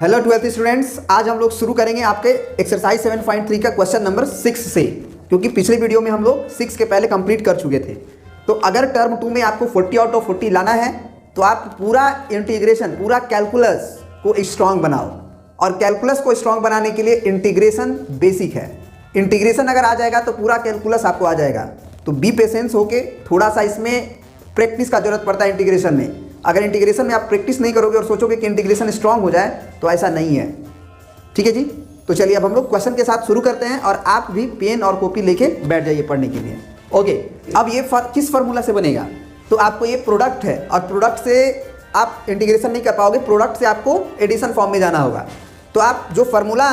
Hello 12th students, आज हम लोग शुरू करेंगे आपके एक्सरसाइज 7.3 का क्वेश्चन नंबर 6 से, क्योंकि पिछले वीडियो में हम लोग 6 के पहले कंप्लीट कर चुके थे। तो अगर टर्म 2 में आपको 40 आउट ऑफ 40 लाना है तो आप पूरा इंटीग्रेशन, पूरा कैलकुलस को स्ट्रांग बनाओ। और कैलकुलस को स्ट्रांग बनाने के लिए इंटीग्रेशन बेसिक है। इंटीग्रेशन अगर आ जाएगा तो पूरा कैलकुलस आपको आ जाएगा। तो बी पेशेंस होके, थोड़ा सा इसमें प्रैक्टिस का जरूरत पड़ता है इंटीग्रेशन में। अगर इंटीग्रेशन में आप प्रैक्टिस नहीं करोगे और सोचोगे कि इंटीग्रेशन स्ट्रांग हो जाए तो ऐसा नहीं है। ठीक है जी, तो चलिए अब हम लोग क्वेश्चन के साथ शुरू करते हैं और आप भी पेन और कॉपी लेके बैठ जाइए पढ़ने के लिए। ओके, अब ये किस फार्मूला से बनेगा? तो आपको ये प्रोडक्ट है और प्रोडक्ट से आप इंटीग्रेशन नहीं कर पाओगे, प्रोडक्ट से आपको एडिशन फॉर्म में जाना होगा। तो आप जो फार्मूला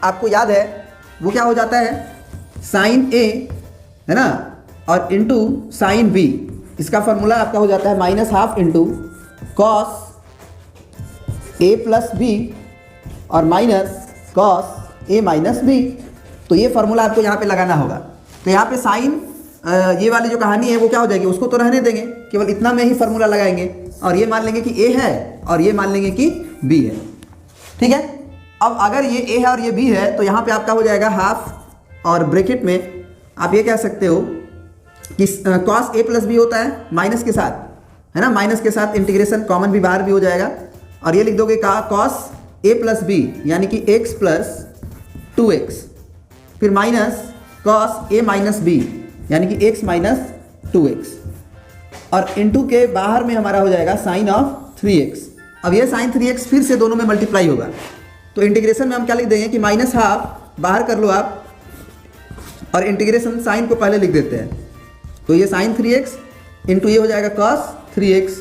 आपको याद है वो क्या हो जाता है, साइन ए है ना और इंटू साइन बी। इसका फार्मूला आपका हो जाता है -12 into cos A plus B और minus cos A minus B. तो ये फार्मूला आपको यहाँ पे लगाना होगा। तो यहाँ पे साइन ये वाली जो कहानी है वो क्या हो जाएगी, उसको तो रहने देंगे, केवल इतना में ही फार्मूला लगाएंगे और ये मान लेंगे कि ए है और ये मान लेंगे कि बी है। ठीक है, अब अगर ये ए है और ये बी है तो यहाँ पे आपका हो जाएगा हाफ और ब्रैकेट में आप ये कह सकते हो कि कॉस ए प्लस बी होता है माइनस के साथ, है ना, माइनस के साथ इंटीग्रेशन कॉमन भी बाहर भी हो जाएगा और ये लिख दोगे का कॉस ए प्लस बी यानी कि x प्लस 2x, फिर minus cos A minus B यानी कि x माइनस 2x और इंटू के बाहर में हमारा हो जाएगा साइन ऑफ 3x। अब ये साइन 3x फिर से दोनों में मल्टीप्लाई होगा तो इंटीग्रेशन में हम क्या लिख देंगे कि -12 बाहर कर लो आप और इंटीग्रेशन साइन को पहले लिख देते हैं। तो ये साइन 3x इंटू ये हो जाएगा कॉस 3x,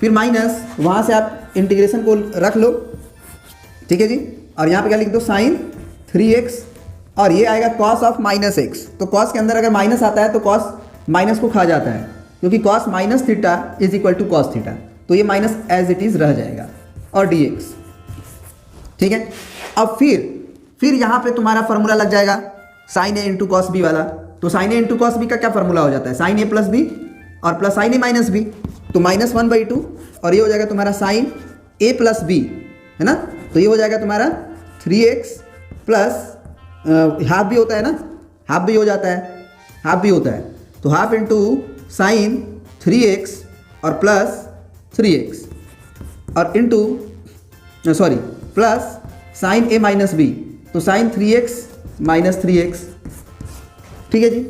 फिर माइनस वहाँ से आप इंटीग्रेशन को रख लो। ठीक है जी, और यहाँ पे क्या लिख दो साइन 3x और ये आएगा कॉस ऑफ -x। तो कॉस के अंदर अगर माइनस आता है तो कॉस माइनस को खा जाता है, क्योंकि cos minus theta is equal to cos theta. तो ये माइनस एज इट इज़ रह जाएगा और dx। ठीक है, अब फिर यहाँ पे तुम्हारा फार्मूला लग जाएगा साइन ए इंटू कॉस बी वाला। तो साइन ए इंटू कॉस बी का क्या फार्मूला हो जाता है, साइन ए प्लस बी और प्लस साइन ए माइनस बी, तो -1/2 और ये हो जाएगा तुम्हारा साइन ए प्लस बी, है ना। तो ये हो जाएगा तुम्हारा 3x प्लस हाफ भी होता है ना, हाफ भी हो जाता है, हाफ भी होता है। तो हाफ इंटू साइन 3x और प्लस 3x और इंटू सॉरी प्लस साइन ए माइनस बी, तो साइन 3x माइनस 3x। ठीक है जी,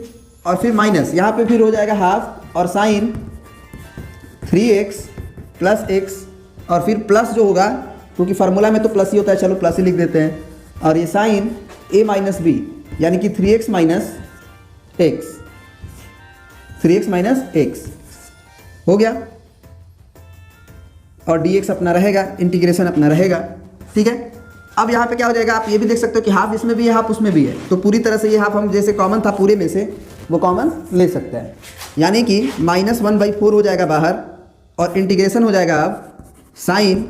और फिर माइनस यहाँ पे फिर हो जाएगा हाफ और साइन 3x प्लस x और फिर प्लस जो होगा, क्योंकि फार्मूला में तो प्लस ही होता है, चलो प्लस ही लिख देते हैं, और ये साइन a माइनस बी यानी कि 3x minus x, 3x minus x हो गया और dx अपना रहेगा, इंटीग्रेशन अपना रहेगा। ठीक है, अब यहाँ पे क्या हो जाएगा, आप ये भी देख सकते हो कि हाफ इसमें भी है हाफ उसमें भी है, तो पूरी तरह से ये हाफ हम जैसे कॉमन था पूरे में से वो कॉमन ले सकते हैं, यानी कि -1/4 हो जाएगा बाहर और इंटीग्रेशन हो जाएगा अब साइन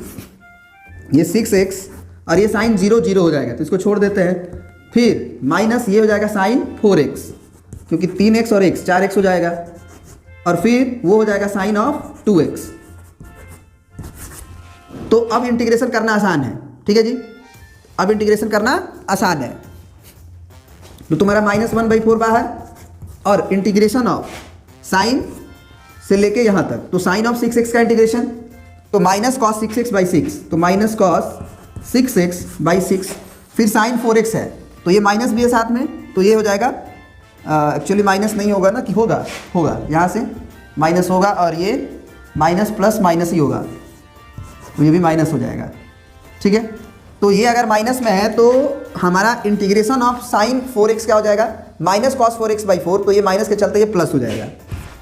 ये 6x और ये साइन 0 हो जाएगा, तो इसको छोड़ देते हैं। फिर माइनस ये हो जाएगा साइन 4x, क्योंकि 3x और x 4x हो जाएगा, और फिर वो हो जाएगा साइन ऑफ 2x। तो अब इंटीग्रेशन करना आसान है। ठीक है जी, अब इंटीग्रेशन करना आसान है। तो तुम्हारा -1/4 बाहर और इंटीग्रेशन ऑफ साइन से लेके यहाँ तक, तो साइन ऑफ 6x का इंटीग्रेशन, तो माइनस कॉस 6x/6, तो माइनस कॉस 6x/6, फिर साइन 4x है तो ये माइनस भी है साथ में, तो ये हो जाएगा एक्चुअली माइनस नहीं होगा ना, कि होगा यहाँ से माइनस होगा और ये माइनस प्लस माइनस ही होगा, तो ये भी माइनस हो जाएगा। ठीक है, तो ये अगर माइनस में है तो हमारा इंटीग्रेशन ऑफ साइन 4x क्या हो जाएगा, माइनस कॉस 4x/4, तो ये माइनस के चलते ये प्लस हो जाएगा,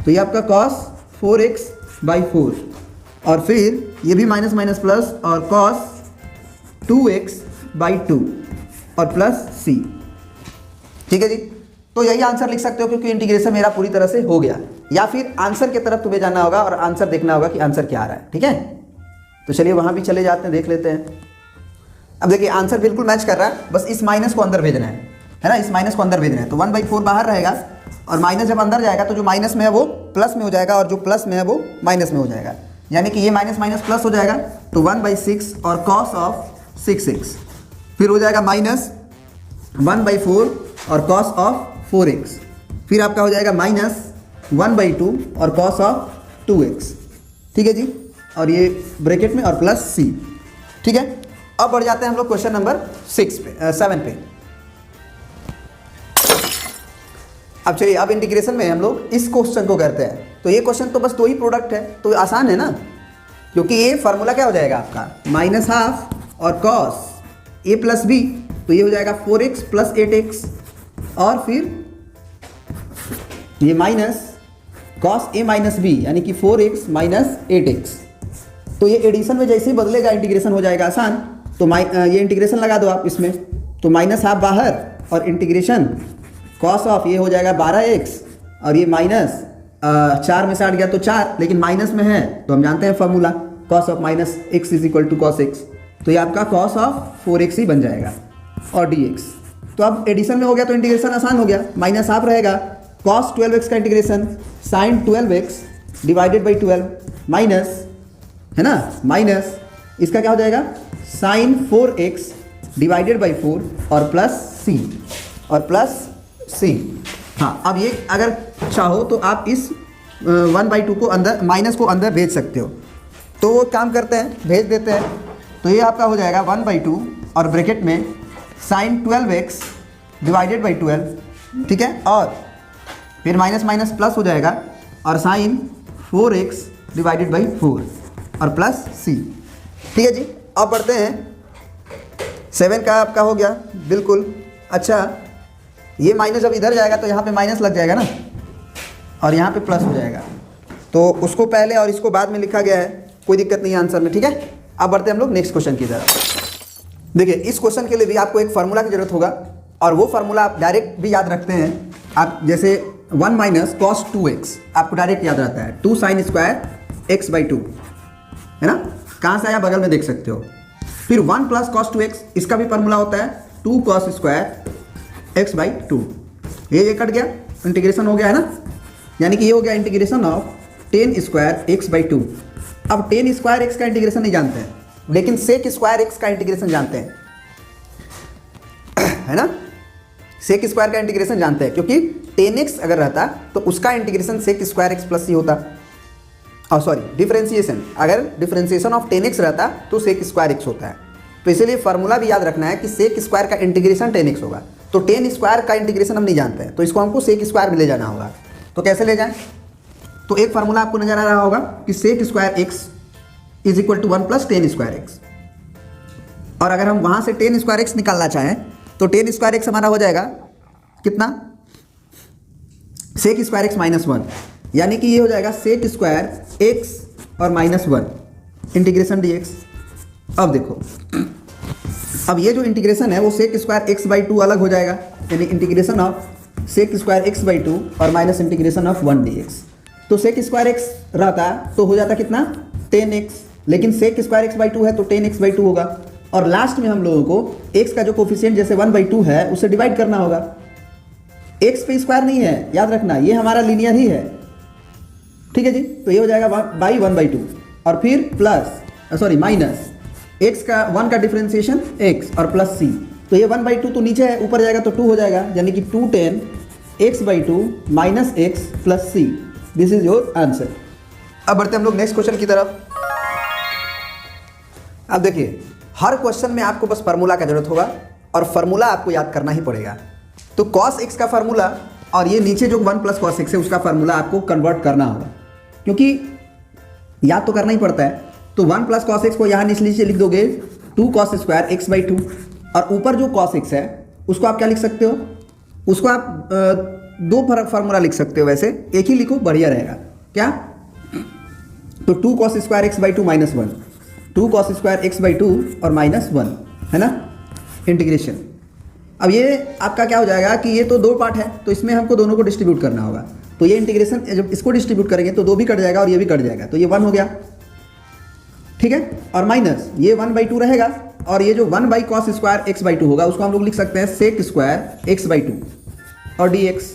तो ये आपका कॉस 4x/4 और फिर ये भी माइनस माइनस प्लस और कॉस 2x/2 और प्लस c। ठीक है जी, तो यही आंसर लिख सकते हो, क्योंकि इंटीग्रेशन मेरा पूरी तरह से हो गया। या फिर आंसर की तरफ तुम्हें जाना होगा और आंसर देखना होगा कि आंसर क्या आ रहा है। ठीक है, तो चलिए वहाँ भी चले जाते हैं, देख लेते हैं। अब देखिए आंसर बिल्कुल मैच कर रहा है, बस इस माइनस को अंदर भेजना है ना, इस माइनस को अंदर भेजना है। तो 1/4 बाहर रहेगा और माइनस जब अंदर जाएगा तो जो माइनस में है वो प्लस में हो जाएगा और जो प्लस में है वो माइनस में हो जाएगा, यानी कि ये माइनस माइनस प्लस हो जाएगा। तो 1/6 और कॉस ऑफ 6x, फिर हो जाएगा माइनस 1/4 और कॉस ऑफ 4x, फिर आपका हो जाएगा माइनस 1/2 और कॉस ऑफ 2x। ठीक है जी, और ये ब्रैकेट में और प्लस c। ठीक है, अब बढ़ जाते हैं हम लोग क्वेश्चन नंबर 7 पे। अब चलिए, अब इंटीग्रेशन में हम लोग इस क्वेश्चन को करते हैं। तो ये क्वेश्चन तो बस दो ही प्रोडक्ट है, तो आसान है ना, क्योंकि ये फार्मूला क्या हो जाएगा आपका -12 और कॉस a प्लस b, तो ये हो जाएगा 4x प्लस 8x, और फिर ये minus cos a minus b यानी कि 4x माइनस 8x। तो ये एडिशन में जैसे ही बदलेगा इंटीग्रेशन हो जाएगा आसान। तो ये इंटीग्रेशन लगा दो आप इसमें, तो -12 बाहर और इंटीग्रेशन कॉस ऑफ ये हो जाएगा 12x, और ये माइनस 4 में से हट गया तो 4, लेकिन माइनस में है तो हम जानते हैं formula cos of minus x is equal to cos x, तो ये आपका कॉस ऑफ 4x ही बन जाएगा और dx। तो अब एडिशन में हो गया तो इंटीग्रेशन आसान हो गया, माइनस हाफ रहेगा, कॉस 12x का integration sine 12x divided by 12 minus, है ना, माइनस इसका क्या हो जाएगा साइन 4x डिवाइडेड बाई 4 और प्लस c। हाँ, अब ये अगर चाहो तो आप इस 1/2 को अंदर, माइनस को अंदर भेज सकते हो, तो वो काम करते हैं, भेज देते हैं। तो ये आपका हो जाएगा 1/2 और ब्रैकेट में साइन 12x डिवाइडेड बाई 12, ठीक है, और फिर माइनस माइनस प्लस हो जाएगा और साइन 4x डिवाइडेड बाई 4 और प्लस c। ठीक है जी, अब बढ़ते हैं 7 का आपका हो गया बिल्कुल। अच्छा, ये माइनस जब इधर जाएगा तो यहाँ पे माइनस लग जाएगा ना, और यहाँ पे प्लस हो जाएगा, तो उसको पहले और इसको बाद में लिखा गया है, कोई दिक्कत नहीं है आंसर में। ठीक है, अब बढ़ते हैं हम लोग नेक्स्ट क्वेश्चन की तरफ। देखिए, इस क्वेश्चन के लिए भी आपको एक फार्मूला की जरूरत होगा, और वो फार्मूला आप डायरेक्ट भी याद रखते हैं आप, जैसे 1 माइनस कॉस 2x आपको डायरेक्ट याद रहता है, 2 साइन स्क्वायर x/2, है ना, कहाँ से आया बगल में देख सकते हो। फिर 1 प्लस कॉस 2x, इसका भी फार्मूला होता है 2 कॉस स्क्वायर x/2। ये कट गया, इंटीग्रेशन हो गया है ना, यानी कि ये हो गया इंटीग्रेशन ऑफ 10 स्क्वायर x/2। अब 10 स्क्वायर x का इंटीग्रेशन नहीं जानते हैं, लेकिन सेक स्क्वायर x का इंटीग्रेशन जानते हैं, है ना, सेक स्क्वायर का इंटीग्रेशन जानते हैं, क्योंकि 10x अगर रहता तो उसका integration sec square x plus c होता, और सॉरी डिफरेंशिएशन, अगर डिफरेंशिएशन ऑफ 10x रहता तो सेक स्क्वायर x होता है। तो इसीलिए फार्मूला भी याद रखना है कि सेक स्क्वायर का इंटीग्रेशन 10x होगा, तो 10 स्क्वायर का इंटीग्रेशन हम नहीं जानते हैं, तो इसको हमको सेक स्क्वायर में ले जाना होगा। तो कैसे ले जाएं, तो एक फार्मूला आपको नजर आ रहा होगा कि sec square x is equal to 1 plus 10 square x, और अगर हम वहाँ से 10 स्क्वायर x निकालना चाहें तो 10 स्क्वायर x हमारा हो जाएगा कितना, सेक स्क्वायर x माइनस 1, यानी कि ये हो जाएगा सेक स्क्वायर x और -1 इंटीग्रेशन dx। अब देखो, अब ये जो इंटीग्रेशन है वो सेक स्क्वायर x/2 अलग हो जाएगा, यानी integration of sec square x/2 और माइनस इंटीग्रेशन ऑफ 1 dx। तो सेक स्क्वायर x रहता तो हो जाता कितना 10x, लेकिन सेक स्क्वायर x/2 है तो 10x/2 होगा, और लास्ट में हम लोगों को x का जो कोफिशिएंट जैसे 1/2 है उसे डिवाइड करना होगा। x पे स्क्वायर नहीं है, याद रखना, ये हमारा लीनियर ही है। ठीक है जी, तो ये हो जाएगा 1/2 और फिर प्लस सॉरी माइनस x का 1 का डिफरेंशिएशन x और प्लस c, तो ये 1/2 तो नीचे है, ऊपर जाएगा तो 2 हो जाएगा, यानी कि 210 x/2 minus x plus c। This is your answer. अब बढ़ते हम लोग नेक्स्ट क्वेश्चन की तरफ। अब देखिए, हर क्वेश्चन में आपको बस फार्मूला का जरूरत होगा, और फार्मूला आपको याद करना ही पड़ेगा। तो cos x का फार्मूला और ये नीचे जो 1 प्लस कॉस x है उसका फार्मूला आपको कन्वर्ट करना होगा, क्योंकि याद तो करना ही पड़ता है। तो 1 प्लस कॉस x को यहाँ नीचे लिख दोगे 2 कॉस स्क्वायर x/2, और ऊपर जो cos x है उसको आप क्या लिख सकते हो, उसको आप दो फार्मूला लिख सकते हो, वैसे एक ही लिखो बढ़िया रहेगा। क्या, तो 2 cos square x/2 minus 1, 2 cos square x/2 और माइनस 1, है ना, इंटीग्रेशन। अब ये आपका क्या हो जाएगा कि ये तो 2 पार्ट है, तो इसमें हमको दोनों को डिस्ट्रीब्यूट करना होगा। तो ये इंटीग्रेशन जब इसको डिस्ट्रीब्यूट करेंगे तो 2 भी कट जाएगा और ये भी कट जाएगा, तो ये 1 हो गया, ठीक है, और माइनस ये 1/2 रहेगा, और ये जो 1 बाई कॉस स्क्वायर x/2 होगा उसको हम लोग लिख सकते हैं सेक स्क्वायर x/2 और dx।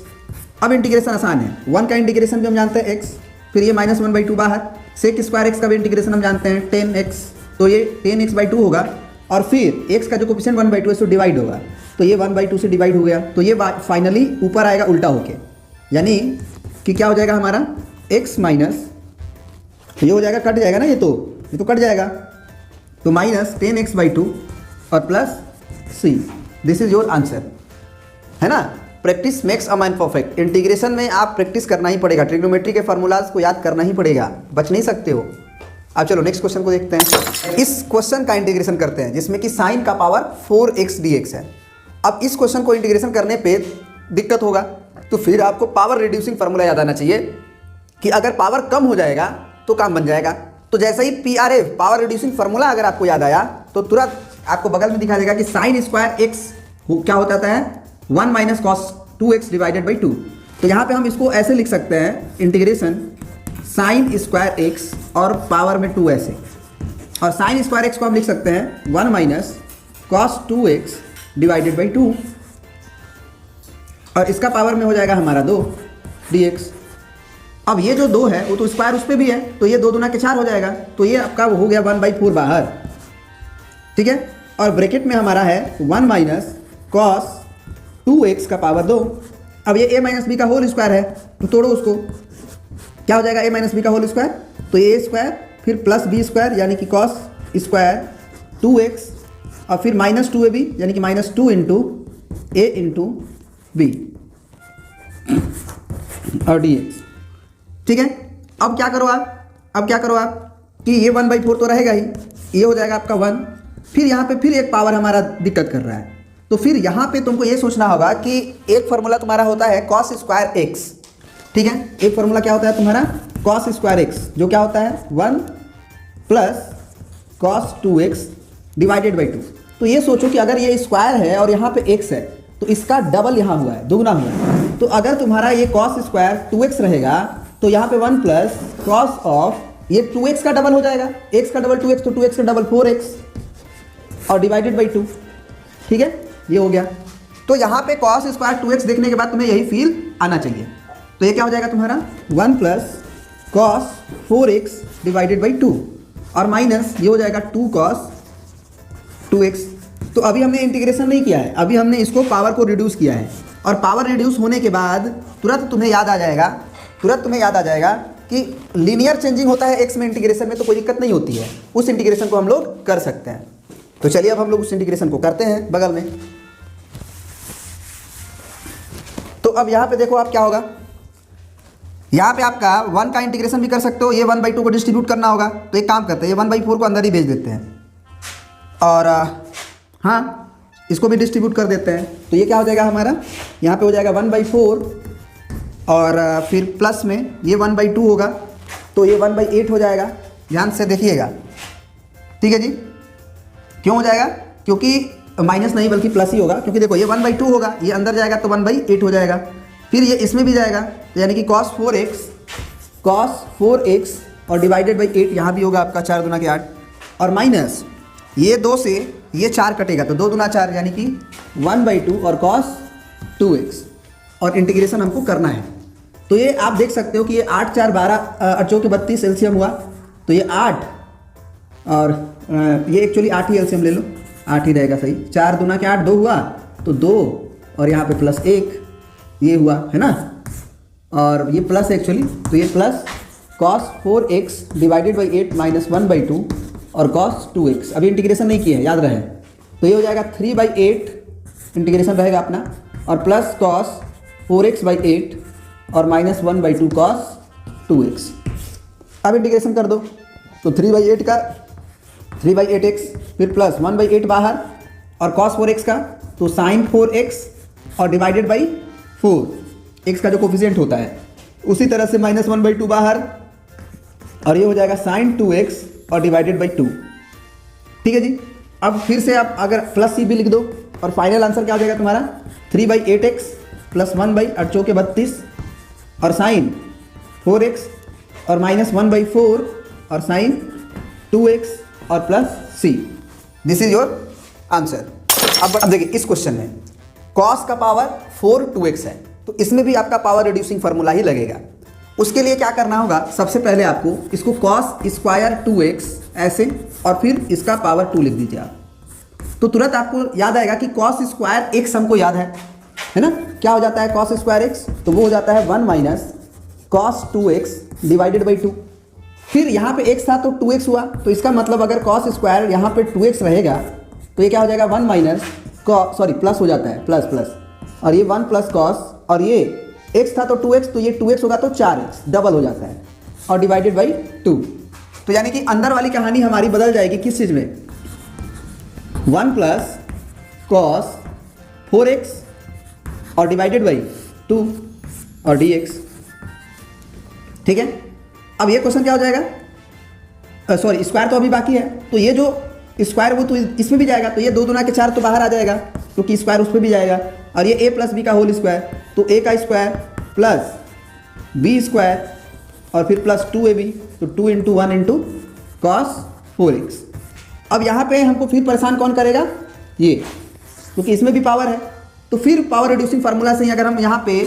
अब इंटीग्रेशन आसान है, 1 का इंटीग्रेशन भी हम जानते हैं x, फिर ये माइनस 1/2 बाहर, सेक स्क्वायर x का भी इंटीग्रेशन हम जानते हैं 10x, तो ये 10x/2 होगा, और फिर x का जो कोफिशिएंट 1/2 है इसको डिवाइड होगा, तो ये 1/2 से डिवाइड हो गया, तो ये फाइनली ऊपर आएगा उल्टा होके, यानी कि क्या हो जाएगा हमारा x माइनस, ये हो जाएगा कट जाएगा ना, ये तो कट जाएगा, तो माइनस 10x/2 और plus c। This is your answer, है ना। Practice makes a man perfect. Integration में आप प्रैक्टिस करना ही पड़ेगा, ट्रिग्नोमेट्री के फार्मूलाज को याद करना ही पड़ेगा, बच नहीं सकते हो। अब चलो नेक्स्ट क्वेश्चन को देखते हैं। इस क्वेश्चन का इंटीग्रेशन करते हैं जिसमें कि साइन का पावर 4x dx है। अब इस क्वेश्चन को इंटीग्रेशन करने पे दिक्कत होगा, तो फिर आपको पावर रिड्यूसिंग फार्मूला याद आना चाहिए कि अगर पावर कम हो जाएगा तो काम बन जाएगा। तो जैसे ही PRF पावर रिड्यूसिंग फार्मूला अगर आपको याद आया तो तुरंत आपको बगल में दिखा देगा कि साइन स्क्वायर x क्या होता है 1 minus cos 2x divided by 2। तो यहाँ पे हम इसको ऐसे लिख सकते हैं इंटीग्रेशन साइन स्क्वायर x और पावर में 2 ऐसे, और साइन स्क्वायर x को हम लिख सकते हैं 1 minus cos 2x divided by 2, और इसका पावर में हो जाएगा हमारा 2 dx। अब ये जो 2 है वो तो स्क्वायर उस पर भी है, तो ये 2 दूना के 4 हो जाएगा, तो ये आपका हो गया 1/4 बाहर, ठीक है। और ब्रैकेट में हमारा है 1 माइनस कॉस 2x का पावर 2। अब ये a माइनस बी का होल स्क्वायर है, तो तोड़ो उसको, क्या हो जाएगा a माइनस बी का होल स्क्वायर, तो a स्क्वायर फिर प्लस बी स्क्वायर यानी कि कॉस स्क्वायर 2x और फिर माइनस 2ab यानी कि minus 2 into a into B और dx, ठीक है। अब क्या करो आप, कि ये 1/4 तो रहेगा ही, ये हो जाएगा आपका 1, फिर यहाँ पे फिर एक पावर हमारा दिक्कत कर रहा है, तो फिर यहाँ पे तुमको ये सोचना होगा कि एक फार्मूला तुम्हारा होता है कॉस स्क्वायर x, ठीक है। एक फार्मूला क्या होता है तुम्हारा कॉस स्क्वायर x, जो क्या होता है 1 plus cos 2x divided by 2। तो ये सोचो कि अगर ये स्क्वायर है और यहाँ पे x है तो इसका डबल यहाँ हुआ है, दुगना हुआ है। तो अगर तुम्हारा ये कॉस स्क्वायर 2x रहेगा तो यहाँ पे 1 प्लस कॉस ऑफ ये 2x का डबल हो जाएगा, x का डबल 2x, तो 2x का डबल 4x और डिवाइडेड बाई 2, ठीक है, ये हो गया। तो यहाँ पे कॉस स्क्वायर 2x देखने के बाद तुम्हें यही फील आना चाहिए, तो ये क्या हो जाएगा तुम्हारा 1 plus cos 4x divided by 2 और माइनस ये हो जाएगा 2 कॉस 2x। तो अभी हमने इंटीग्रेशन नहीं किया है, अभी हमने इसको पावर को रिड्यूस किया है, और पावर रिड्यूस होने के बाद तुरंत तुम्हें याद आ जाएगा कि लीनियर चेंजिंग होता है x में इंटीग्रेशन में, तो कोई दिक्कत नहीं होती है, उस इंटीग्रेशन को हम लोग कर सकते हैं। तो चलिए अब हम लोग उस इंटीग्रेशन को करते हैं बगल में। तो अब यहाँ पे देखो आप क्या होगा, यहाँ पे आपका 1 का इंटीग्रेशन भी कर सकते हो, ये 1/2 को डिस्ट्रीब्यूट करना होगा, तो एक काम करते हैं ये 1/4 को अंदर ही भेज देते हैं और हाँ इसको भी डिस्ट्रीब्यूट कर देते हैं। तो ये क्या हो जाएगा हमारा, यहाँ पे हो जाएगा 1/4 और फिर प्लस में ये 1/2 होगा, तो ये 1/8 हो जाएगा। ध्यान से देखिएगा, ठीक है जी। क्यों हो जाएगा, क्योंकि माइनस नहीं बल्कि प्लस ही होगा, क्योंकि देखो ये 1/2 होगा, ये अंदर जाएगा तो 1/8 हो जाएगा, फिर ये इसमें भी जाएगा, तो यानी कि cos 4x और डिवाइडेड बाई 8, यहाँ भी होगा आपका 4 दूना के 8 और माइनस ये 2 से ये 4 कटेगा, तो 2 दूना 4 यानी कि 1/2 और cos 2x, और इंटीग्रेशन हमको करना है। तो ये आप देख सकते हो कि ये 8 4 12 8 चौके 32 एलसीएम हुआ, तो ये 8 और ये एक्चुअली 8 ही एलसीएम ले लो, 8 ही रहेगा सही। 4 दूना के 8 2 हुआ, तो 2 और यहाँ पे प्लस 1 ये हुआ, है ना, और ये प्लस एक्चुअली, तो ये plus cos 4x divided by 8 minus 1/2 और cos 2x। अभी इंटीग्रेशन नहीं किए, याद रहे, तो ये हो जाएगा 3/8 इंटीग्रेशन रहेगा अपना, और प्लस cos 4x बाई 8 और माइनस 1/2 cos 2x। अब इंटीग्रेशन कर दो, तो 3/8 का 3/8x फिर प्लस 1/8 बाहर और cos 4x का तो sin 4x और डिवाइडेड बाई 4, x का जो कोफिशिएंट होता है, उसी तरह से माइनस 1/2 बाहर और ये हो जाएगा sin 2x और डिवाइडेड बाई 2, ठीक है जी। अब फिर से आप अगर प्लस सी भी लिख दो और फाइनल आंसर क्या हो जाएगा तुम्हारा 3/8x प्लस 1/8 चौके 32 और sin 4x और माइनस 1/4 और sin 2x और plus c। This is your answer. अब देखिए इस क्वेश्चन में cos का पावर 4 2x है, तो इसमें भी आपका पावर रिड्यूसिंग फार्मूला ही लगेगा। उसके लिए क्या करना होगा, सबसे पहले आपको इसको cos स्क्वायर 2x ऐसे और फिर इसका पावर 2 लिख दीजिए आप, तो तुरंत आपको याद आएगा कि कॉस स्क्वायर एक्स हमको याद है ना। क्या हो जाता है कॉस स्क्वायर एक्स, तो वो हो जाता है 1 minus cos 2x divided by 2। फिर यहाँ पे x था तो 2x हुआ, तो इसका मतलब अगर कॉस स्क्वायर यहाँ पे 2x रहेगा तो ये क्या हो जाएगा 1 माइनस प्लस हो जाता है, प्लस और ये 1 प्लस कॉस, और ये x था तो 2x, तो ये 2x होगा तो 4x डबल हो जाता है और डिवाइडेड बाई 2। तो यानी कि अंदर वाली कहानी हमारी बदल जाएगी किस चीज़ में, 1 प्लस कॉस 4x और डिवाइडेड बाई 2 और dx। ठीक है, अब ये क्वेश्चन क्या हो जाएगा, सॉरी स्क्वायर तो अभी बाकी है, तो ये जो स्क्वायर वो तो इसमें भी जाएगा, तो ये 2 दूना के 4 तो बाहर आ जाएगा क्योंकि स्क्वायर उस पर भी जाएगा, और ये a प्लस बी का होल स्क्वायर, तो a का स्क्वायर प्लस b स्क्वायर और फिर प्लस 2ab, तो 2 इंटू 1 इंटू कॉस 4x। अब यहाँ पे हमको फिर परेशान कौन करेगा, ये, क्योंकि इसमें भी पावर है, तो फिर पावर रिड्यूसिंग फार्मूला से ही अगर हम यहाँ पे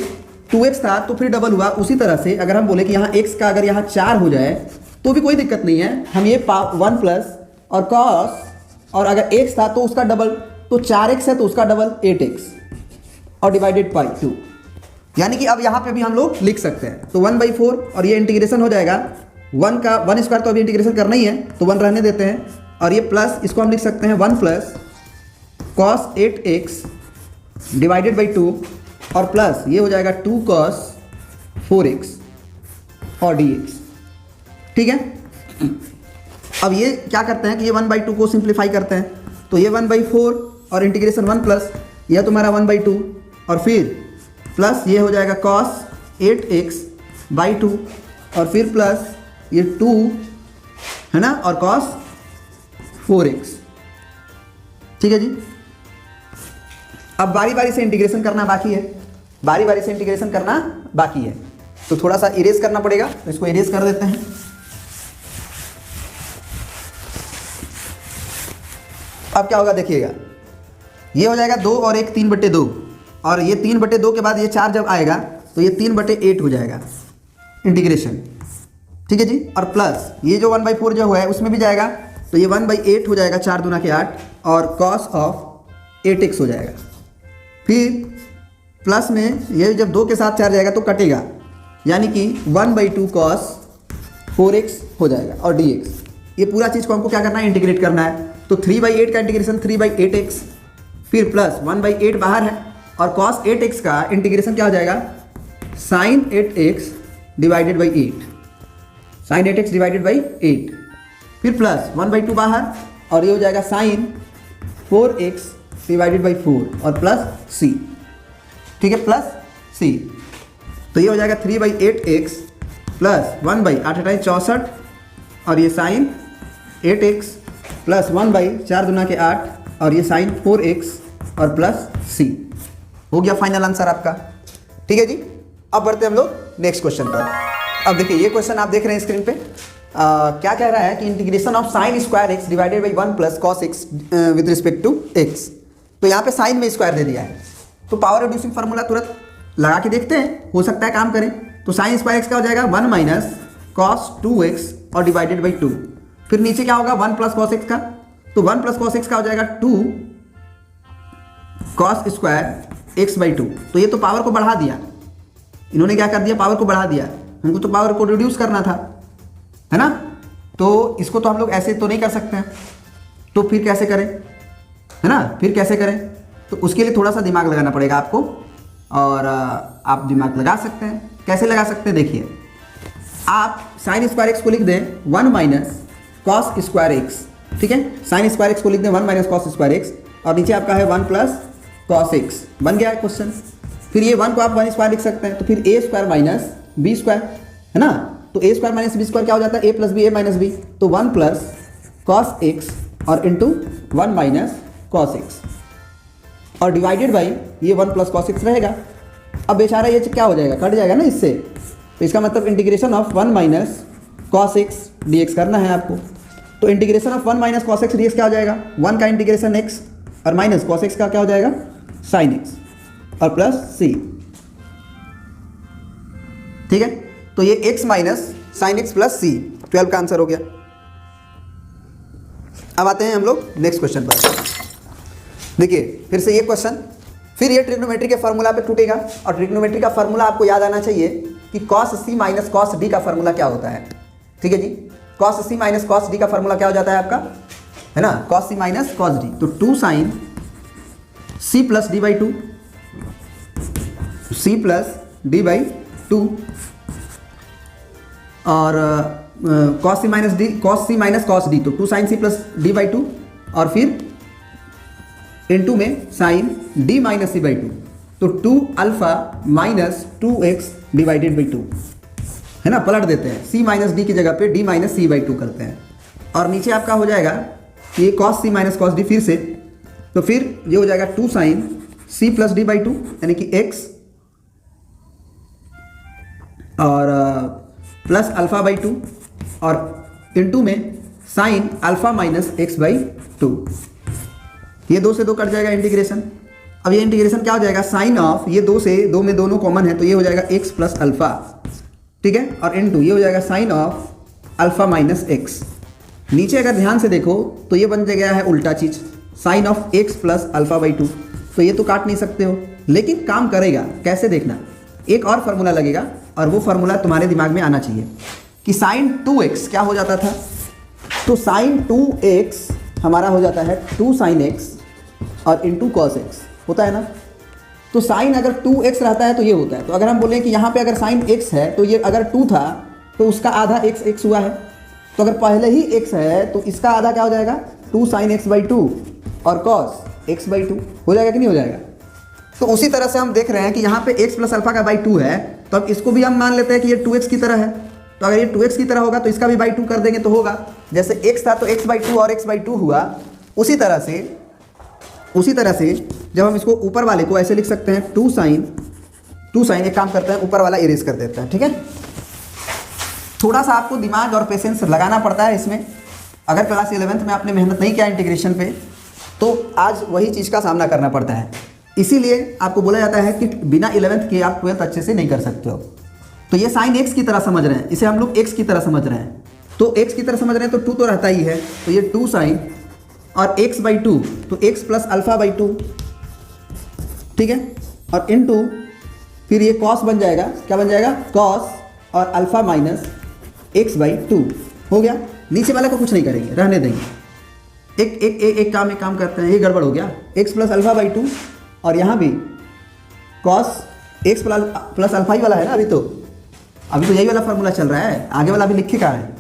2x था तो फिर डबल हुआ, उसी तरह से अगर हम बोले कि यहाँ x का अगर यहाँ 4 हो जाए तो भी कोई दिक्कत नहीं है, हम ये 1 प्लस और कॉस, और अगर x था तो उसका डबल, तो 4x है तो उसका डबल 8x और डिवाइडेड बाई 2। यानी कि अब यहाँ पे भी हम लोग लिख सकते हैं, तो 1/4 और ये इंटीग्रेशन हो जाएगा 1 का 1 स्क्वायर, तो अभी इंटीग्रेशन करना ही है तो 1 रहने देते हैं, और ये प्लस इसको हम लिख सकते हैं 1 plus cos 8x divided by 2 और प्लस ये हो जाएगा 2 कॉस 4x और dx। ठीक है, अब ये क्या करते हैं कि ये 1/2 को सिंप्लीफाई करते हैं, तो ये 1/4 और इंटीग्रेशन 1 प्लस यह तुम्हारा 1/2 और फिर प्लस ये हो जाएगा कॉस 8x बाई 2 और फिर प्लस ये 2 है ना और कॉस 4x। ठीक है जी, अब बारी बारी से इंटीग्रेशन करना बाकी है, बारी बारी से इंटीग्रेशन करना बाकी है, तो थोड़ा सा इरेज करना पड़ेगा, तो इसको इरेज कर देते हैं। अब क्या होगा देखिएगा, ये हो जाएगा 2 और 1 3/2, और ये 3/2 के बाद ये 4 जब आएगा तो ये 3/8 हो जाएगा इंटीग्रेशन। ठीक है जी, और प्लस ये जो 1/4 जो हुआ है उसमें भी जाएगा, तो ये 1/8 हो जाएगा, 4 दूना के 8 और कॉस ऑफ 8x हो जाएगा। फिर प्लस में ये जब 2 के साथ 4 जाएगा तो कटेगा, यानी कि 1/2 कॉस 4x हो जाएगा और dx। ये पूरा चीज़ को हमको क्या करना है, इंटीग्रेट करना है, तो 3/8 का इंटीग्रेशन 3/8x, फिर प्लस 1/8 बाहर है और कॉस 8x का इंटीग्रेशन क्या हो जाएगा, sine 8x divided by 8, sine 8x divided by 8, फिर प्लस 1/2 बाहर और ये हो जाएगा साइन 4x डिवाइडेड बाई 4 और प्लस c। ठीक है, प्लस c, तो ये हो जाएगा 3/8x प्लस 1/8 64 और ये साइन 8x प्लस 1/4 दूना के 8 और ये साइन 4x और प्लस c। हो गया फाइनल आंसर आपका। ठीक है जी, अब बढ़ते हम लोग नेक्स्ट क्वेश्चन पर। अब देखिए ये क्वेश्चन आप देख रहे हैं स्क्रीन पे, क्या कह रहा है कि integration of sine square x divided by 1 plus cos x with respect to x. तो यहाँ पे साइन में स्क्वायर दे दिया है, तो पावर रिड्यूसिंग फार्मूला तुरंत लगा के देखते हैं, हो सकता है काम करें। तो साइन स्क्वायर एक्स का हो जाएगा 1 माइनस कॉस 2x और डिवाइडेड बाई 2, फिर नीचे क्या होगा 1 प्लस कॉस एक्स का, तो 1 प्लस कॉस एक्स का हो जाएगा 2 कॉस स्क्वायर एक्स बाई 2। तो ये तो पावर को बढ़ा दिया, इन्होंने क्या कर दिया, पावर को बढ़ा दिया, हमको तो पावर को रिड्यूस करना था, है ना। तो इसको तो हम लोग ऐसे तो नहीं कर सकते हैं, तो फिर कैसे करें, है ना, फिर कैसे करें, तो उसके लिए थोड़ा सा दिमाग लगाना पड़ेगा आपको, और आप दिमाग लगा सकते हैं। कैसे लगा सकते हैं, देखिए आप साइन स्क्वायर एक्स को लिख दें 1 माइनस कॉस स्क्वायर एक्स। ठीक है, साइन स्क्वायर एक्स को लिख दें 1 माइनस कॉस स्क्वायर एक्स, और नीचे आपका है 1 प्लस कॉस एक्स, बन गया है क्वेश्चन। फिर ये 1 को आप 1 स्क्वायर लिख सकते हैं, तो फिर ए स्क्वायर माइनस बी स्क्वायर, है ना। तो ए स्क्वायर माइनस बी स्क्वायर क्या हो जाता है, ए प्लस बी ए माइनस बी, तो 1 प्लस कॉस एक्स और इंटू 1 माइनस कॉस एक्स और डिवाइडेड बाई ये 1 प्लस कॉस एक्स रहेगा। अब बेचारा ये क्या हो जाएगा, कट जाएगा ना इससे, तो इसका मतलब integration of 1 minus cos X D X करना है आपको। तो integration of 1 minus cos X D X क्या हो जाएगा, 1 का इंटीग्रेशन एक्स और माइनस कॉस एक्स का क्या हो जाएगा, साइन एक्स और प्लस सी। ठीक है, तो ये x minus sine X plus C 12 का आंसर हो गया। अब आते हैं हम लोग नेक्स्ट क्वेश्चन पर। देखिए फिर से ये क्वेश्चन, फिर ये ट्रिग्नोमेट्री के फार्मूला पे टूटेगा। और ट्रिग्नोमेट्री का फार्मूला आपको याद आना चाहिए कि cos c minus cos d का फार्मूला क्या होता है। ठीक है जी, cos c minus cos d का फार्मूला क्या हो जाता है आपका, है ना, cos c minus cos d। तो 2 sin c plus D by 2, c plus D by 2 और cos c minus cos d, तो 2 sin c plus D by 2 और फिर इनटू में sine d minus C by 2, तो 2 alpha minus 2x divided by 2, है ना, पलट देते हैं, c माइनस डी की जगह पे d माइनस सी बाई 2 करते हैं। और नीचे आपका हो जाएगा ये cos c minus cos d फिर से, तो फिर ये हो जाएगा 2 sine c plus D by 2 यानी कि x और प्लस अल्फा बाई 2 और इनटू में sign alpha minus x by 2। ये 2 से 2 कट जाएगा इंटीग्रेशन। अब ये इंटीग्रेशन क्या हो जाएगा, साइन ऑफ ये 2 से 2 में दोनों कॉमन है तो ये हो जाएगा x प्लस अल्फा, ठीक है, और इनटू ये हो जाएगा sine of alpha minus x। नीचे अगर ध्यान से देखो तो ये बन गया है उल्टा चीज, sine of x plus alpha by 2, तो ये तो काट नहीं सकते हो, लेकिन काम करेगा कैसे देखना, एक और फार्मूला लगेगा और वो फार्मूला तुम्हारे दिमाग में आना चाहिए कि साइन 2x क्या हो जाता था, तो साइन 2x हमारा हो जाता है 2 साइन x और इंटू कॉस x होता है ना। तो साइन अगर 2x रहता है तो ये होता है, तो अगर हम बोलें कि यहाँ पे अगर साइन x है तो ये अगर 2 था तो उसका आधा x हुआ है, तो अगर पहले ही x है तो इसका आधा क्या हो जाएगा 2 साइन x बाई 2 और कॉस x बाई 2 हो जाएगा कि नहीं हो जाएगा। तो उसी तरह से हम देख रहे हैं कि यहाँ पे x प्लस अल्फा का बाई 2 है, तो अब इसको भी हम मान लेते हैं कि ये 2x की तरह है, तो अगर ये 2x की तरह होगा तो इसका भी बाई 2 कर देंगे तो होगा, जैसे x था तो x बाई 2 और x बाई 2 हुआ। उसी तरह से जब हम इसको ऊपर वाले को ऐसे लिख सकते हैं 2 साइन एक काम करते हैं ऊपर वाला इरेज कर देते हैं, ठीक है। थोड़ा सा आपको दिमाग और पेशेंस लगाना पड़ता है इसमें, अगर क्लास 11th में आपने मेहनत नहीं किया इंटीग्रेशन पे तो आज वही चीज़ का सामना करना पड़ता है। इसीलिए आपको बोला जाता है कि बिना 11th के आप 12th अच्छे से नहीं कर सकते हो। तो ये साइन x की तरह समझ रहे हैं, इसे हम लोग x की तरह समझ रहे हैं, तो x की तरह समझ रहे हैं तो 2 तो रहता ही है, तो ये 2 साइन और x बाई 2, तो x प्लस अल्फा बाई 2, ठीक है, और इनटू फिर ये कॉस बन जाएगा, क्या बन जाएगा, कॉस और अल्फा माइनस x बाई 2 हो गया। नीचे वाले को कुछ नहीं करेंगे, रहने देंगे। एक काम करते हैं, ये गड़बड़ हो गया, x प्लस अल्फा बाई 2 और यहाँ भी कॉस x प्लस अल्फा ही वाला है ना, अभी तो यही वाला फार्मूला चल रहा है, आगे वाला अभी लिखे का है,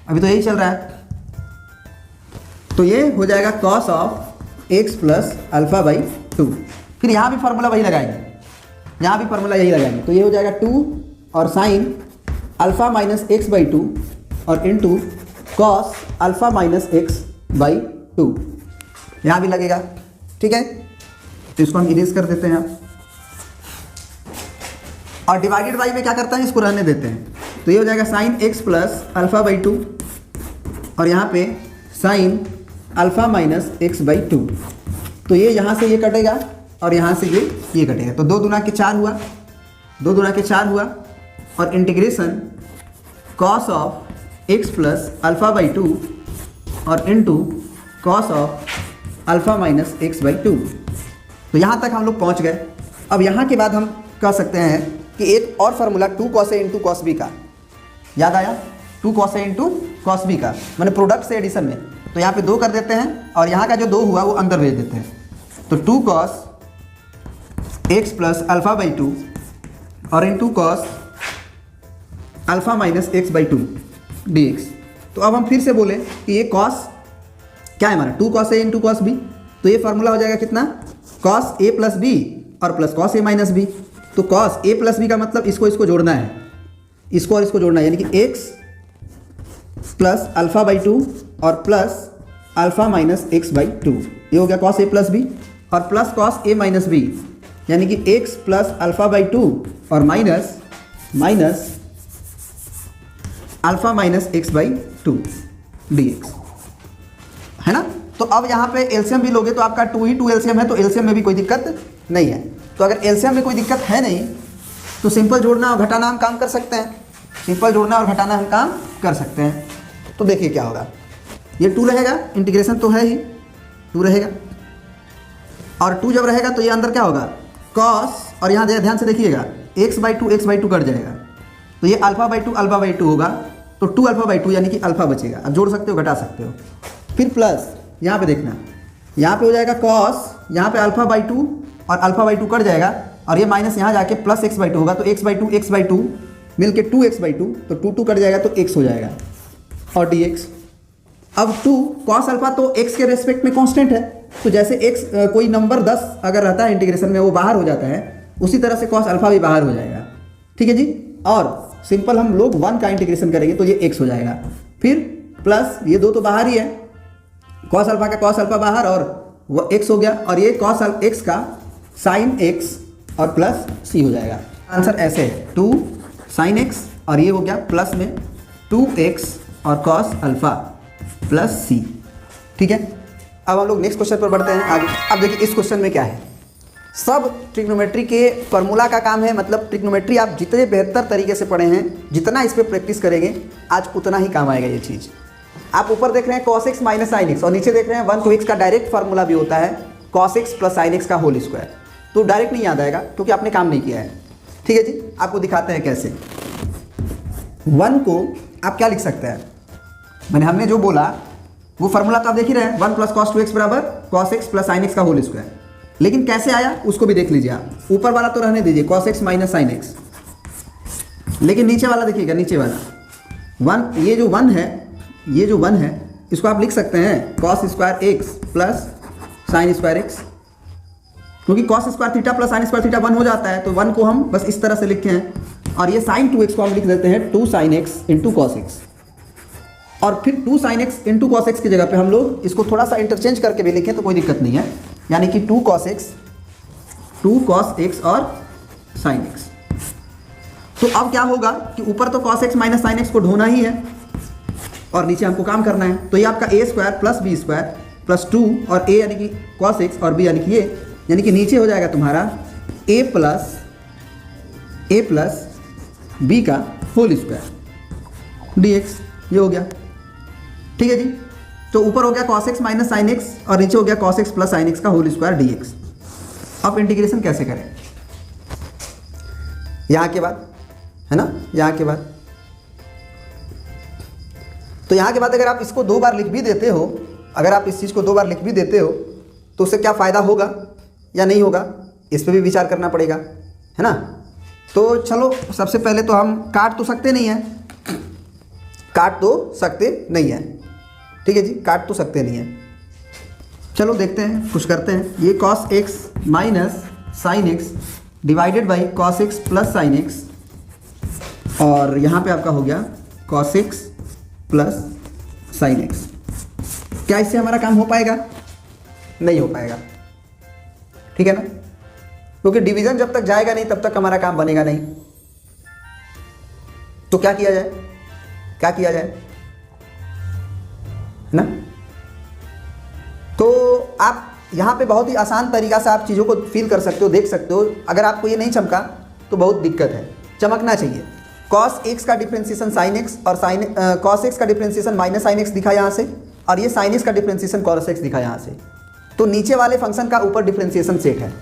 अभी तो यही चल रहा है। तो ये हो जाएगा cos of x plus alpha by 2, फिर यहाँ भी फार्मूला वही लगाएंगे, यहाँ भी फार्मूला यही लगाएंगे, तो ये हो जाएगा 2 और sign alpha minus x by 2 और into cos alpha minus x by 2, यहाँ भी लगेगा, ठीक है। तो इसको हम इरेज कर देते हैं आप, और डिवाइडेड बाई में क्या करता है, इसको रहने देते हैं, तो ये हो जाएगा sine x plus alpha by 2 और यहाँ पे sine alpha minus x by 2, तो ये यहाँ से ये कटेगा और यहाँ से ये कटेगा, तो 2 दूना के 4 हुआ और integration cos of x plus alpha by 2 और into cos of alpha minus x by 2। तो यहाँ तक हम लोग पहुँच गए। अब यहाँ के बाद हम कह सकते हैं कि एक और formula 2 cos a into cos b का याद आया, 2 cos a into cos b का, मैंने प्रोडक्ट से एडिशन में, तो यहाँ पे 2 कर देते हैं और यहाँ का जो 2 हुआ वो अंदर भेज देते हैं, तो 2 cos x plus alpha by 2 और into cos alpha minus x by 2 dx। तो अब हम फिर से बोले कि ये cos क्या है हमारा, 2 cos a into cos b, तो ये फार्मूला हो जाएगा कितना, cos a प्लस b और plus cos a minus b। तो cos a प्लस b का मतलब इसको जोड़ना है, इसको और इसको जोड़ना है, यानी कि x प्लस अल्फा बाई 2 और plus alpha minus x by 2, ये हो गया cos a प्लस b और plus cos a minus b, यानी कि x प्लस अल्फा बाई 2 और minus alpha minus x by 2 dx, है ना। तो अब यहाँ पे एलसीएम भी लोगे तो आपका 2 ही 2 एलसीएम है, तो एलसीएम में भी कोई दिक्कत नहीं है। तो अगर एलसीएम में कोई दिक्कत है नहीं तो सिंपल जोड़ना और घटाना हम काम कर सकते हैं, सिंपल जोड़ना और घटाना हम काम कर सकते हैं। तो देखिए क्या होगा, ये 2 रहेगा, इंटीग्रेशन तो है ही, 2 रहेगा और 2 जब रहेगा तो ये अंदर क्या होगा कॉस, और यहाँ ध्यान से देखिएगा x/2 कट जाएगा, तो ये α/2 होगा, तो 2α/2 यानी कि अल्फा बचेगा। अब जोड़ सकते हो घटा सकते हो। फिर प्लस यहाँ पे देखना, यहाँ पे हो जाएगा कॉस, यहाँ पे α/2 और α/2 कट जाएगा, और ये माइनस यहाँ जाके प्लस x/2 होगा, तो x/2 मिल के 2x/2, तो 2 कट जाएगा तो x हो जाएगा और dx। अब 2 cos अल्फा तो x के रेस्पेक्ट में कांस्टेंट है, तो जैसे x कोई नंबर 10 अगर रहता है इंटीग्रेशन में वो बाहर हो जाता है, उसी तरह से cos अल्फा भी बाहर हो जाएगा। ठीक है जी। और सिंपल हम लोग 1 का इंटीग्रेशन करेंगे तो ये x हो जाएगा। फिर प्लस ये 2 तो बाहर ही है, cos अल्फा का cos अल्फा बाहर और वो x हो गया, और ये cos x का sin x और प्लस c हो जाएगा। आंसर ऐसे है 2 sin x और ये हो गया प्लस में 2x और cos अल्फा प्लस c। ठीक है। अब हम लोग नेक्स्ट क्वेश्चन पर बढ़ते हैं आगे। अब देखिए इस क्वेश्चन में क्या है, सब ट्रिग्नोमेट्री के फार्मूला का काम है, मतलब ट्रिग्नोमेट्री आप जितने बेहतर तरीके से पढ़े हैं, जितना इस पर प्रैक्टिस करेंगे आज उतना ही काम आएगा ये चीज़। आप ऊपर देख रहे हैं cos x minus sin x, और नीचे देख रहे हैं 1 to x का डायरेक्ट फार्मूला भी होता है cos x plus sin x का होल स्क्वायर, तो डायरेक्ट नहीं याद आएगा क्योंकि आपने काम नहीं किया है। ठीक है जी। आपको दिखाते हैं कैसे। 1 को आप क्या लिख सकते हैं, मैंने हमने जो बोला वो फार्मूला तो आप देख ही रहे हैं, 1 + cos 2x बराबर cos x plus sin x का होल स्क्वायर, लेकिन कैसे आया उसको भी देख लीजिए आप। ऊपर वाला तो रहने दीजिए cos x minus sin x, लेकिन नीचे वाला देखिएगा, नीचे वाला 1, ये जो 1 है इसको आप लिख सकते हैं cos square x plus sin square x, क्योंकि cos square theta plus sin square theta 1 हो जाता है, तो 1 को हम बस इस तरह से लिखे हैं, और ये sin 2x को हम लिख देते हैं 2 sin x into cos x, और फिर 2 sin x into cos x की जगह पे हम लोग इसको थोड़ा सा इंटरचेंज करके भी लिखें तो कोई दिक्कत नहीं है, यानी कि 2 cos x और sin x। तो अब क्या होगा कि ऊपर तो cos x minus sin x को ढोना ही है और नीचे हमको काम करना है, तो ये आपका a square plus b square plus 2 और a यानी कि cos x और b यानी कि ये, यानी कि नीचे हो जाएगा तुम्हारा a प्लस b का होल स्क्वायर dx, ये हो गया। ठीक है जी। तो ऊपर हो गया cos x minus sin x और नीचे हो गया cos x plus sin x का होल स्क्वायर dx। अब इंटीग्रेशन कैसे करें, यहाँ के बाद है ना, यहाँ के बाद, तो यहाँ के बाद अगर आप इसको 2 बार लिख भी देते हो, अगर आप इस चीज़ को 2 बार लिख भी देते हो तो उससे क्या फ़ायदा होगा या नहीं होगा, इस पर भी विचार करना पड़ेगा, है ना। तो चलो सबसे पहले तो हम काट तो सकते नहीं हैं, ठीक है जी, काट तो सकते नहीं हैं। चलो देखते हैं, कुछ करते हैं। ये cos x minus sin x divided by cos x plus sin x, और यहाँ पे आपका हो गया cos x plus sin x। क्या इससे हमारा काम हो पाएगा? नहीं हो पाएगा, ठीक है ना, क्योंकि डिवीजन जब तक जाएगा नहीं तब तक हमारा काम बनेगा नहीं। तो क्या किया जाए, है ना। तो आप यहाँ पे बहुत ही आसान तरीका से आप चीज़ों को फील कर सकते हो, देख सकते हो। अगर आपको ये नहीं चमका तो बहुत दिक्कत है, चमकना चाहिए। cos x का डिफ्रेंसिएशन sin x और cos x का डिफ्रेंसिएशन माइनस sin x दिखा यहाँ से, और ये sin x का डिफ्रेंसिएशन cos x दिखा यहाँ से। तो नीचे वाले फंक्शन का ऊपर डिफ्रेंसिएशन सेट है।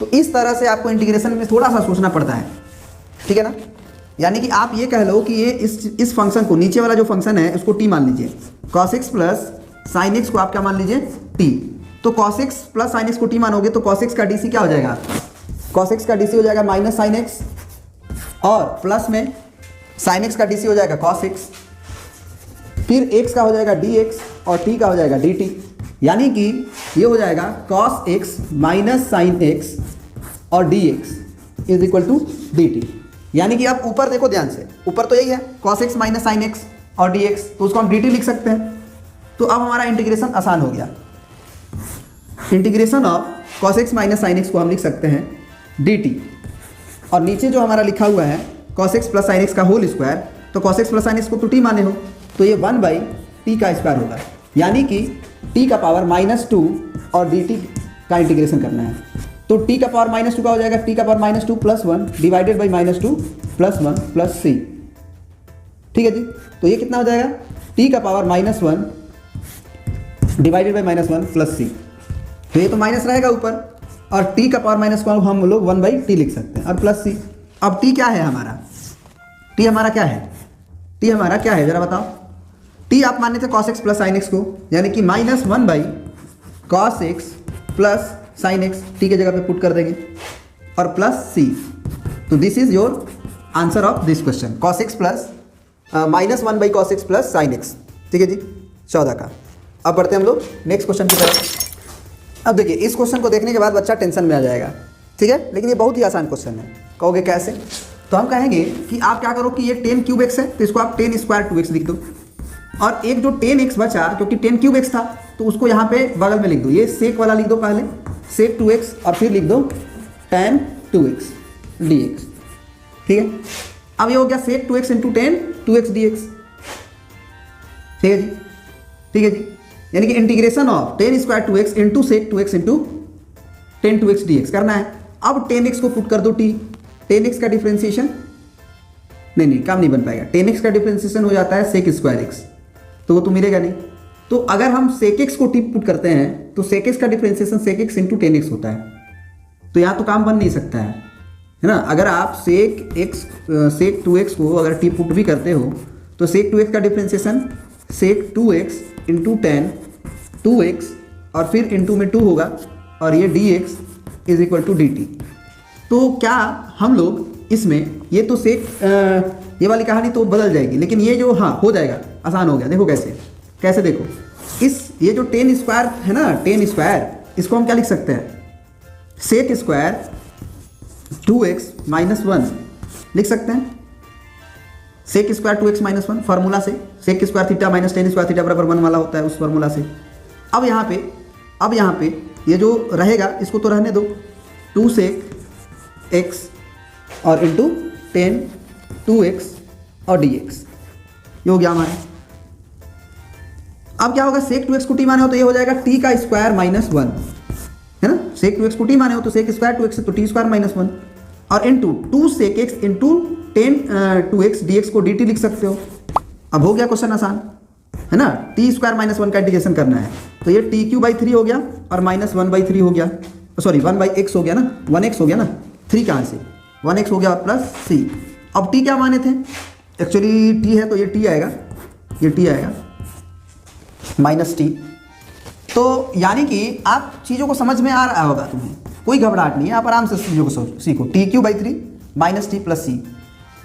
तो इस तरह से आपको इंटीग्रेशन में थोड़ा सा सोचना पड़ता है, ठीक है ना। यानी कि आप ये कह लो कि ये इस फंक्शन को, नीचे वाला जो फंक्शन है उसको t मान लीजिए, cos x plus sin x को आप क्या मान लीजिए t। तो cos x plus sin x को t मानोगे तो cos x का dc क्या हो जाएगा, cos x का dc हो जाएगा माइनस sin x, और प्लस में sin x का dc हो जाएगा cos x, फिर x का हो जाएगा dx और t का हो जाएगा dt। यानी कि ये हो जाएगा cos x minus sin x और dx is equal to dt। यानी कि आप ऊपर देखो ध्यान से, ऊपर तो यही है cos x minus sin x और dx, तो उसको हम dt लिख सकते हैं। तो अब हमारा इंटीग्रेशन आसान हो गया। Integration of cos x minus sin x को हम लिख सकते हैं dt, और नीचे जो हमारा लिखा हुआ है cos x plus sin x का होल स्क्वायर, तो cos x plus sin x को तो t माने हो, तो ये 1/t का स्क्वायर होगा। यानी कि t का पावर -2 और dt का इंटीग्रेशन करना है। तो t का पावर -2 का हो जाएगा t का power -2 plus 1 divided by -2 plus 1 plus c, ठीक है जी। तो ये कितना हो जाएगा, t का power -1 divided by -1 plus c। तो ये तो माइनस रहेगा ऊपर, और टी का पावर माइनस को हम लोग 1/t लिख सकते हैं, और प्लस सी। अब टी क्या है हमारा, टी हमारा क्या है, टी हमारा क्या है जरा बताओ। टी आप माने थे cos x plus sine x को, यानी कि -1/cos x plus sine x, T के जगह पे पुट कर देंगे, और प्लस सी। तो this is your answer of this question, cos x plus -1/cos x plus sine x. ठीक है जी, 14 का। अब बढ़ते हैं हम लोग नेक्स्ट क्वेश्चन की तरफ। अब देखिए, इस क्वेश्चन को देखने के बाद बच्चा टेंशन में आ जाएगा, ठीक है, लेकिन ये बहुत ही आसान क्वेश्चन है। कहोगे कैसे, तो हम कहेंगे कि आप क्या करो कि ये 10 क्यूब एक्स है, तो इसको आप 10 स्क्वायर 2x लिख दो, और एक जो 10x बचा, क्योंकि 10 क्यूब एक्स था, तो उसको यहाँ पे बगल में लिख दो, ये सेक वाला लिख दो पहले, सेक 2x, और फिर लिख दो tan 2x dx। ठीक है, अब ये हो गया सेक 2x into tan 2x dx। ठीक है जी, ठीक है जी, यानी कि integration of 10 square 2x into sec 2x into tan 2x dx करना है। अब 10x को पुट कर दो t, 10x का डिफ्रेंसिएशन नहीं काम नहीं बन पाएगा, 10x का डिफ्रेंसिएशन हो जाता है सेक स्क्वायर x, तो वो तो मिलेगा नहीं। तो अगर हम सेक x को टी पुट करते हैं तो सेक x का डिफ्रेंसिएशन सेक x इंटू 10x होता है, तो यहाँ तो काम बन नहीं सकता है ना। अगर आप सेक 2x को अगर टी पुट भी करते हो तो सेक 2x का डिफ्रेंसिएशन सेक 2x इंटू tan 2x, और फिर इंटू में 2 होगा, और ये dx is equal to dt। तो क्या हम लोग इसमें ये तो सेक ये वाली कहानी तो बदल जाएगी, लेकिन ये जो हाँ हो जाएगा, आसान हो गया। देखो कैसे देखो, ये जो 10 स्क्वायर है ना, 10 स्क्वायर, इसको हम क्या लिख सकते हैं, सेक स्क्वायर 2x माइनस 1 लिख सकते हैं, sec square 2x minus 1 formula से, sec square theta minus 10 square theta बराबर 1 वाला होता है उस फार्मूला से। अब यहाँ पे ये जो रहेगा इसको तो रहने दो, 2 सेक x और इंटू 10 2x और dx, ये हो गया हमारा। अब क्या होगा, सेक 2x को t माने हो तो ये हो जाएगा t का स्क्वायर माइनस 1, है ना, सेक 2x को t माने हो तो सेक स्क्वायर 2x तो t स्क्वायर माइनस 1, और इंटू 2 सेक x इंटू 10 2x dx को dt लिख सकते हो। अब हो गया क्वेश्चन आसान, है ना, t स्क्वायर माइनस 1 का इंटीग्रेशन करना है, तो ये t³/3 हो गया, और माइनस 1/3 हो गया, सॉरी 1/x हो गया ना, 1x हो गया ना, 3 कहाँ से 1x हो गया, प्लस c। अब t क्या माने थे, एक्चुअली t है तो ये t आएगा, ये t आएगा माइनस t। तो यानी कि आप चीज़ों को समझ में आ रहा होगा तुम्हें, कोई घबराहट नहीं है, आप आराम से चीज़ों को सीखो। t³/3 minus t plus c।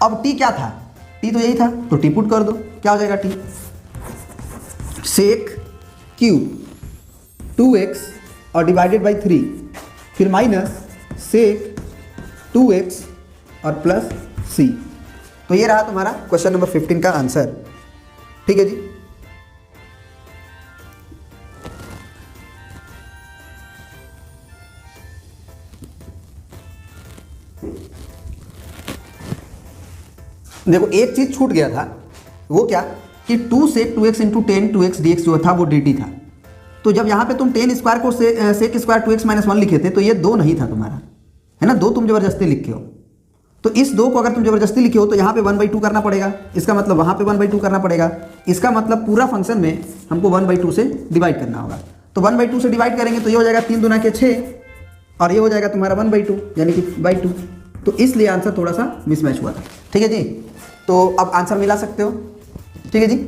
अब t क्या था, t तो यही था, तो t पुट कर दो, क्या हो जाएगा t, सेक क्यूब 2x और डिवाइडेड बाई 3, फिर माइनस सेक 2x और प्लस c। तो ये रहा तुम्हारा क्वेश्चन नंबर 15 का आंसर। ठीक है जी, देखो एक चीज छूट गया था, वो क्या कि 2 सेक 2x इंटू 10 2x dx जो था वो dt था। तो जब यहाँ पे तुम 10 स्क्वायर को सेक स्क्वायर 2x माइनस 1 लिखे थे, तो ये 2 नहीं था तुम्हारा, है ना, 2 तुम जबरदस्ती लिखे हो। तो इस 2 को अगर तुम जबरदस्ती लिखे हो तो यहाँ पे 1/2 करना पड़ेगा, इसका मतलब वहाँ पे 1/2 करना पड़ेगा, इसका मतलब पूरा फंक्शन में हमको 1/2 से डिवाइड करना होगा। तो 1/2 से डिवाइड करेंगे तो ये हो जाएगा 3 दूना के 6, और ये हो जाएगा तुम्हारा 1/2 यानी कि बाई 2। तो इसलिए आंसर थोड़ा सा मिसमैच हुआ था। ठीक है जी, तो अब आंसर मिला सकते हो। ठीक है जी।